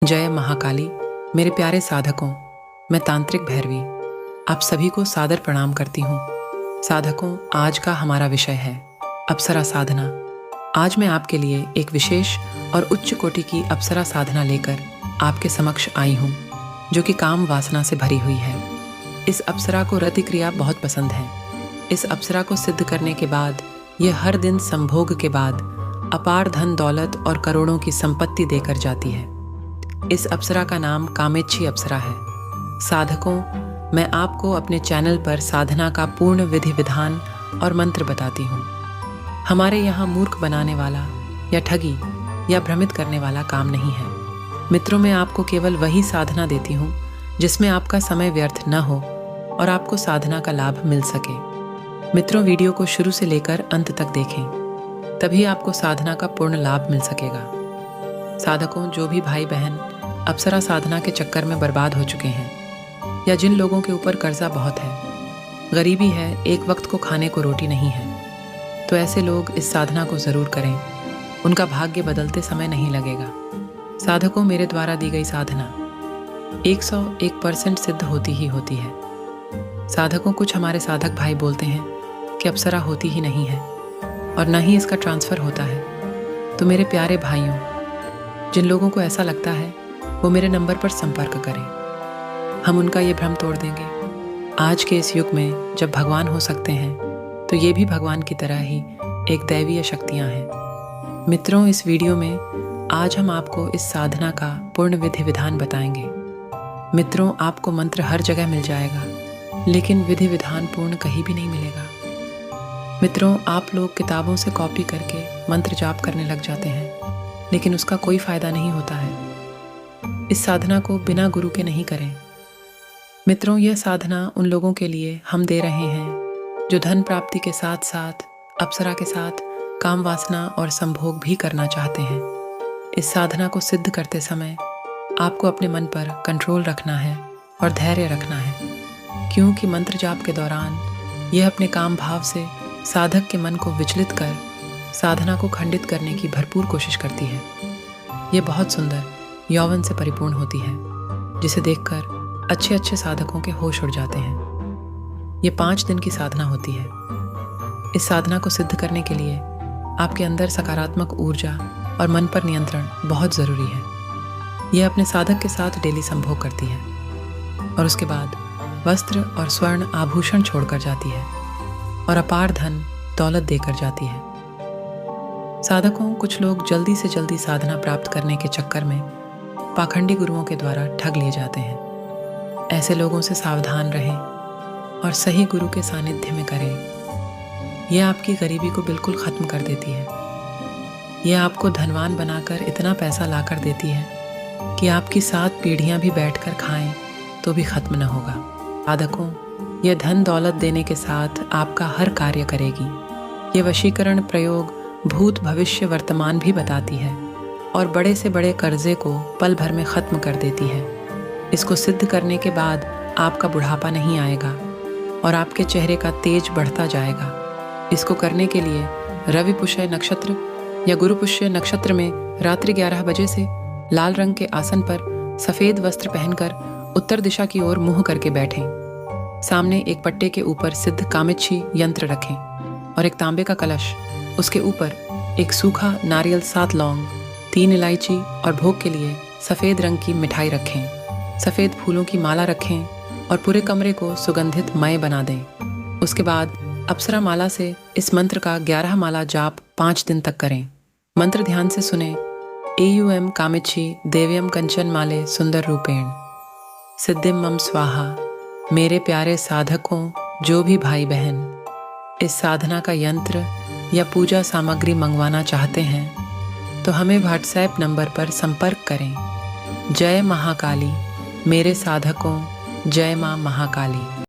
जय महाकाली। मेरे प्यारे साधकों, मैं तांत्रिक भैरवी आप सभी को सादर प्रणाम करती हूँ। साधकों, आज का हमारा विषय है अप्सरा साधना। आज मैं आपके लिए एक विशेष और उच्च कोटि की अप्सरा साधना लेकर आपके समक्ष आई हूँ, जो कि काम वासना से भरी हुई है। इस अप्सरा को रति क्रिया बहुत पसंद है। इस अप्सरा को सिद्ध करने के बाद यह हर दिन संभोग के बाद अपार धन दौलत और करोड़ों की संपत्ति देकर जाती है। इस अप्सरा का नाम कामेच्छी अप्सरा है। साधकों, मैं आपको अपने चैनल पर साधना का पूर्ण विधि विधान और मंत्र बताती हूँ। हमारे यहाँ मूर्ख बनाने वाला या ठगी या भ्रमित करने वाला काम नहीं है। मित्रों, मैं आपको केवल वही साधना देती हूँ जिसमें आपका समय व्यर्थ न हो और आपको साधना का लाभ मिल सके। मित्रों, वीडियो को शुरू से लेकर अंत तक देखें, तभी आपको साधना का पूर्ण लाभ मिल सकेगा। साधकों, जो भी भाई बहन अप्सरा साधना के चक्कर में बर्बाद हो चुके हैं या जिन लोगों के ऊपर कर्जा बहुत है, गरीबी है, एक वक्त को खाने को रोटी नहीं है, तो ऐसे लोग इस साधना को ज़रूर करें। उनका भाग्य बदलते समय नहीं लगेगा। साधकों, मेरे द्वारा दी गई साधना 101% सिद्ध होती ही होती है। साधकों, कुछ हमारे साधक भाई बोलते हैं कि अप्सरा होती ही नहीं है और न ही इसका ट्रांसफ़र होता है। तो मेरे प्यारे भाइयों, जिन लोगों को ऐसा लगता है वो मेरे नंबर पर संपर्क करें, हम उनका ये भ्रम तोड़ देंगे। आज के इस युग में जब भगवान हो सकते हैं तो ये भी भगवान की तरह ही एक दैवीय शक्तियाँ हैं। मित्रों, इस वीडियो में आज हम आपको इस साधना का पूर्ण विधि विधान बताएंगे। मित्रों, आपको मंत्र हर जगह मिल जाएगा, लेकिन विधि विधान पूर्ण कहीं भी नहीं मिलेगा। मित्रों, आप लोग किताबों से कॉपी करके मंत्र जाप करने लग जाते हैं, लेकिन उसका कोई फायदा नहीं होता है। इस साधना को बिना गुरु के नहीं करें। मित्रों, यह साधना उन लोगों के लिए हम दे रहे हैं जो धन प्राप्ति के साथ साथ अप्सरा के साथ काम वासना और संभोग भी करना चाहते हैं। इस साधना को सिद्ध करते समय आपको अपने मन पर कंट्रोल रखना है और धैर्य रखना है, क्योंकि मंत्र जाप के दौरान यह अपने काम भाव से साधक के मन को विचलित कर साधना को खंडित करने की भरपूर कोशिश करती है। ये बहुत सुंदर यौवन से परिपूर्ण होती है, जिसे देखकर अच्छे अच्छे साधकों के होश उड़ जाते हैं। ये 5 दिन की साधना होती है। इस साधना को सिद्ध करने के लिए आपके अंदर सकारात्मक ऊर्जा और मन पर नियंत्रण बहुत ज़रूरी है। यह अपने साधक के साथ डेली संभोग करती है और उसके बाद वस्त्र और स्वर्ण आभूषण छोड़कर जाती है और अपार धन दौलत देकर जाती है। साधकों, कुछ लोग जल्दी से जल्दी साधना प्राप्त करने के चक्कर में पाखंडी गुरुओं के द्वारा ठग लिए जाते हैं। ऐसे लोगों से सावधान रहें और सही गुरु के सानिध्य में करें। यह आपकी गरीबी को बिल्कुल ख़त्म कर देती है। यह आपको धनवान बनाकर इतना पैसा ला कर देती है कि आपकी 7 पीढ़ियाँ भी बैठकर खाएं तो भी ख़त्म न होगा। साधकों, यह धन दौलत देने के साथ आपका हर कार्य करेगी। ये वशीकरण प्रयोग भूत भविष्य वर्तमान भी बताती है और बड़े से बड़े कर्जे को पल भर में ख़त्म कर देती है। इसको सिद्ध करने के बाद आपका बुढ़ापा नहीं आएगा और आपके चेहरे का तेज बढ़ता जाएगा। इसको करने के लिए रवि पुष्य नक्षत्र या गुरु पुष्य नक्षत्र में रात्रि 11 बजे से लाल रंग के आसन पर सफ़ेद वस्त्र पहनकर उत्तर दिशा की ओर मुँह करके बैठें। सामने एक पट्टे के ऊपर सिद्ध कामेच्छी यंत्र रखें और एक तांबे का कलश, उसके ऊपर एक सूखा नारियल, 7 लौंग, 3 इलायची और भोग के लिए सफ़ेद रंग की मिठाई रखें। सफ़ेद फूलों की माला रखें और पूरे कमरे को सुगंधित मय बना दें। उसके बाद अप्सरा माला से इस मंत्र का 11 माला जाप 5 दिन तक करें। मंत्र ध्यान से सुने। एयुएम कामेच्छी देव्यम कंचन माले सुंदर रूपेण सिद्धिम मम स्वाहा। मेरे प्यारे साधकों, जो भी भाई बहन इस साधना का यंत्र या पूजा सामग्री मंगवाना चाहते हैं तो हमें व्हाट्सएप नंबर पर संपर्क करें। जय महाकाली। मेरे साधकों, जय माँ महाकाली।